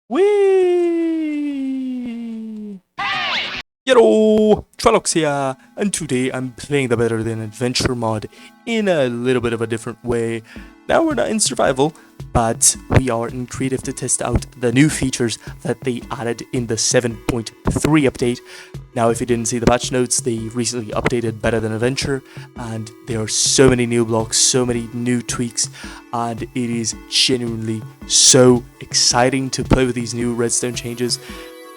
Whee! Yallo! Trollocs here, and today I'm playing the Better Than Adventure mod in a little bit of a different way. Now we're not in survival, but we are in creative to test out the new features that they added in the 7.3 update. Now if you didn't see the patch notes, they recently updated Better Than Adventure, and there are so many new blocks, so many new tweaks, and it is genuinely so exciting to play with these new redstone changes.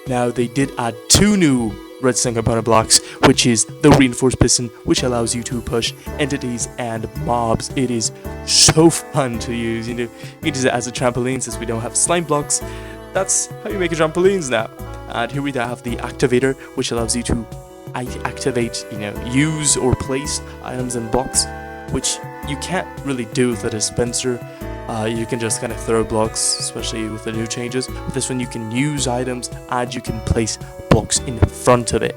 Now they did add two new redstone component blocks, which is the reinforced piston, which allows you to push entities and mobs. It is so fun to use. You can use it as a trampoline since we don't have slime blocks. That's how you make a trampolines now. And here we have the Activator, which allows you to activate, use or place items and blocks, which you can't really do with a dispenser. You can just kind of throw blocks, especially with the new changes. With this one, you can use items and you can place blocks in front of it.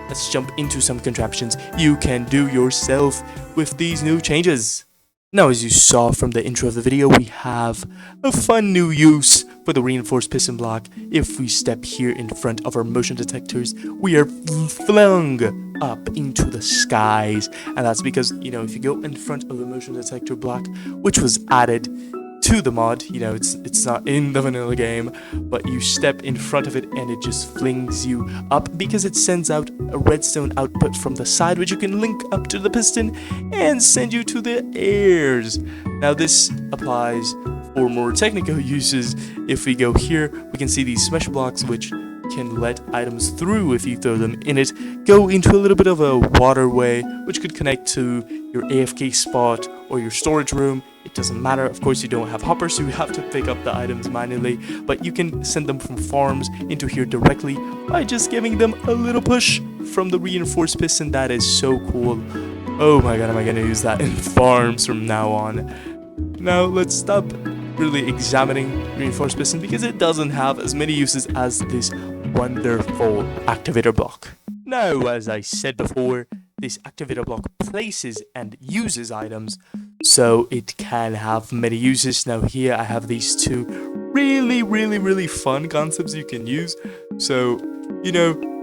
Let's jump into some contraptions you can do yourself with these new changes. Now, as you saw from the intro of the video, we have a fun new use for the reinforced piston block. If we step here in front of our motion detectors, we are flung up into the skies. And that's because, if you go in front of the motion detector block, which was added to the mod, it's not in the vanilla game, but you step in front of it and it just flings you up because it sends out a redstone output from the side, which you can link up to the piston and send you to the airs. Now this applies for more technical uses. If we go here, we can see these smash blocks, which can let items through if you throw them in it, go into a little bit of a waterway, which could connect to your AFK spot or your storage room. It doesn't matter. Of course, you don't have hoppers, so you have to pick up the items manually, but you can send them from farms into here directly by just giving them a little push from the reinforced piston. That is so cool. Oh my god, am I gonna use that in farms from now on? Now let's stop really examining reinforced piston because it doesn't have as many uses as this wonderful activator block. Now, as I said before, this activator block places and uses items, so it can have many uses. Now here I have these two really fun concepts you can use. So,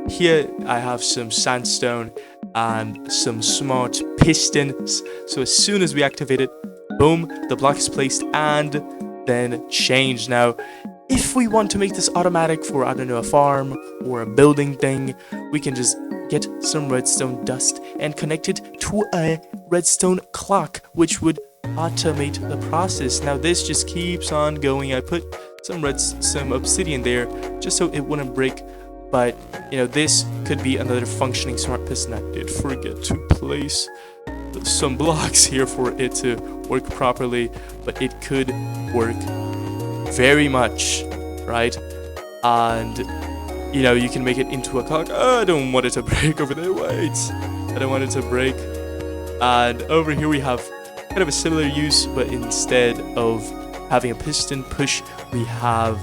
here I have some sandstone and some smart pistons. So as soon as we activate it, boom, the block is placed and then changed. Now, if we want to make this automatic for, a farm or a building thing, we can just get some redstone dust and connect it to a redstone clock, which would automate the process. Now this just keeps on going. I put some obsidian there just so it wouldn't break, but this could be another functioning smart piston. I did forget to place some blocks here for it to work properly, but it could work very much, right? And you can make it into a clock. Oh, I don't want it to break over there. Wait, I don't want it to break. And over here we have kind of a similar use, but instead of having a piston push, we have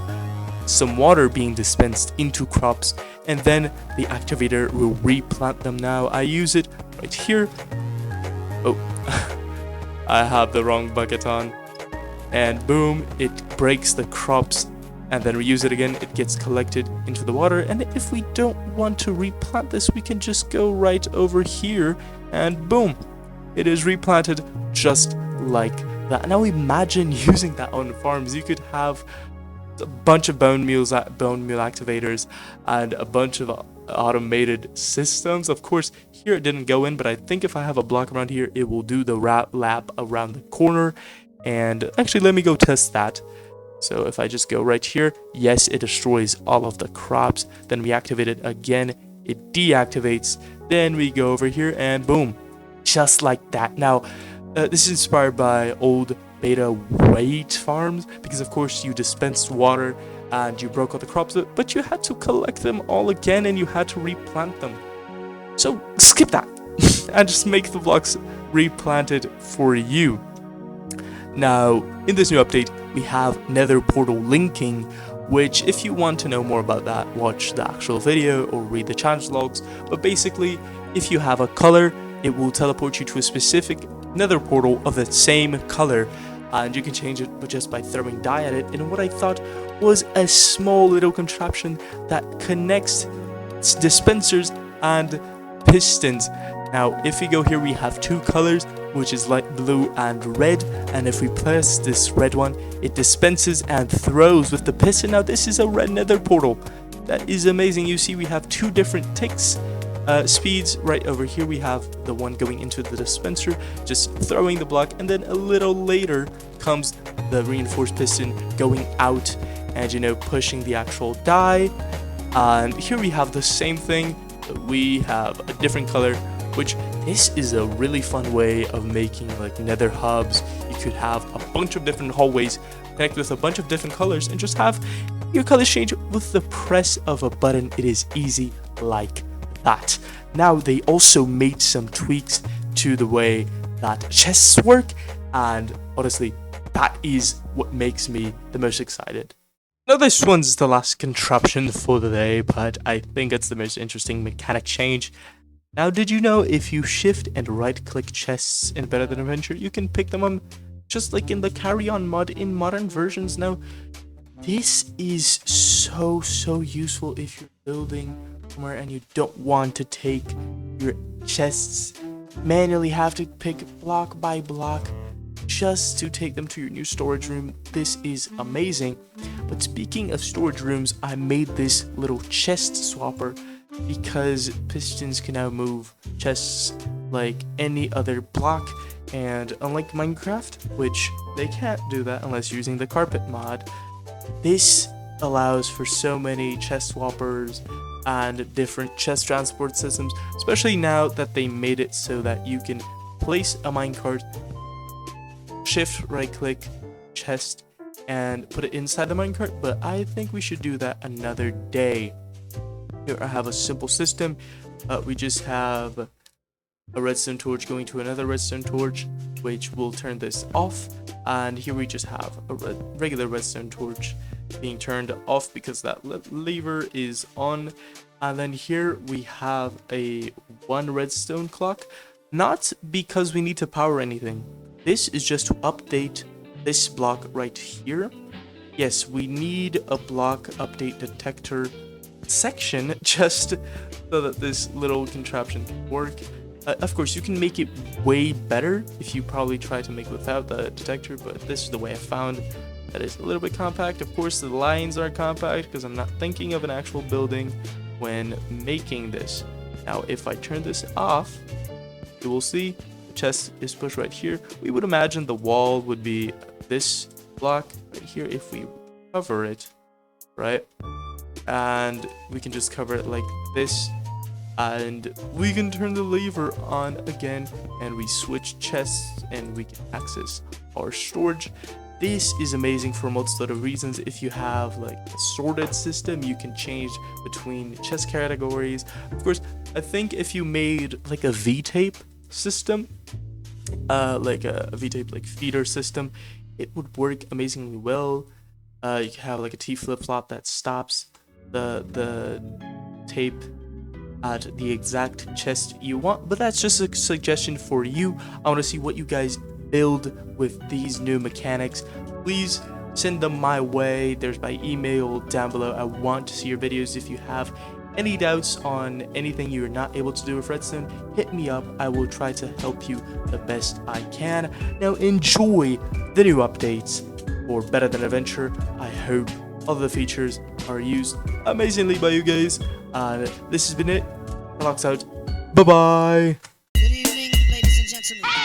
some water being dispensed into crops, and then the activator will replant them. Now I use it right here. Oh, I have the wrong bucket on, and boom, it breaks the crops, and then we use it again. It gets collected into the water, and if we don't want to replant this, we can just go right over here, and boom, it is replanted just like that. Now imagine using that on farms. You could have a bunch of bone meal activators and a bunch of automated systems. Of course, here it didn't go in, but I think if I have a block around here, it will do the lap around the corner. And actually, let me go test that. So if I just go right here, yes, it destroys all of the crops. Then we activate it again, it deactivates. Then we go over here and boom, just like that. Now, this is inspired by old beta wheat farms, because of course you dispensed water and you broke all the crops, but you had to collect them all again and you had to replant them. So skip that and just make the blocks replanted for you. Now, in this new update, we have Nether portal linking, which if you want to know more about that, watch the actual video or read the challenge logs. But basically, if you have a color, it will teleport you to a specific Nether portal of the same color, and you can change it just by throwing dye at it. And what I thought was a small little contraption that connects dispensers and pistons. Now, if we go here, we have two colors, which is light blue and red. And if we press this red one, it dispenses and throws with the piston. Now, this is a red nether portal. That is amazing. You see, we have two different ticks. Speeds. Right over here we have the one going into the dispenser, just throwing the block, and then a little later comes the reinforced piston going out and, you know, pushing the actual die. And here we have the same thing, but we have a different color, which this is a really fun way of making like nether hubs. You could have a bunch of different hallways connect with a bunch of different colors and just have your colors change with the press of a button. It is easy like that. Now, they also made some tweaks to the way that chests work, and honestly, that is what makes me the most excited. Now, this one's the last contraption for the day, but I think it's the most interesting mechanic change. Now, did you know if you shift and right click chests in Better Than Adventure, you can pick them up just like in the carry-on mod in modern versions? Now, this is so useful if you're building somewhere and you don't want to take your chests, manually have to pick block by block just to take them to your new storage room. This is amazing. But speaking of storage rooms, I made this little chest swapper because pistons can now move chests like any other block, and unlike Minecraft, which they can't do that unless using the carpet mod, this allows for so many chest swappers and different chest transport systems, especially now that they made it so that you can place a minecart, shift right click chest, and put it inside the minecart. But I think we should do that another day. Here I have a simple system. We just have a redstone torch going to another redstone torch, which will turn this off, and here we just have a regular redstone torch being turned off because that lever is on. And then here we have a one redstone clock, not because we need to power anything. This is just to update this block right here. Yes, we need a block update detector section just so that this little contraption can work. Of course, you can make it way better if you probably try to make it without the detector, but this is the way I found that is a little bit compact. Of course, the lines are compact because I'm not thinking of an actual building when making this. Now, if I turn this off, you will see the chest is pushed right here. We would imagine the wall would be this block right here if we cover it, right? And we can just cover it like this, and we can turn the lever on again, and we switch chests and we can access our storage. This is amazing for multiple of reasons. If you have like a sorted system, you can change between chest categories. Of course, I think if you made like a V-tape system, like a V-tape like feeder system, it would work amazingly well. You can have like a T flip-flop that stops the tape at the exact chest you want, but that's just a suggestion for you. I want to see what you guys build with these new mechanics. Please send them my way. There's my email down below. I want to see your videos. If you have any doubts on anything you're not able to do with Redstone, hit me up. I will try to help you the best I can. Now enjoy the new updates for Better Than Adventure. I hope all the features are used amazingly by you guys. This has been it. Alex out. Bye bye. Good evening, ladies and gentlemen.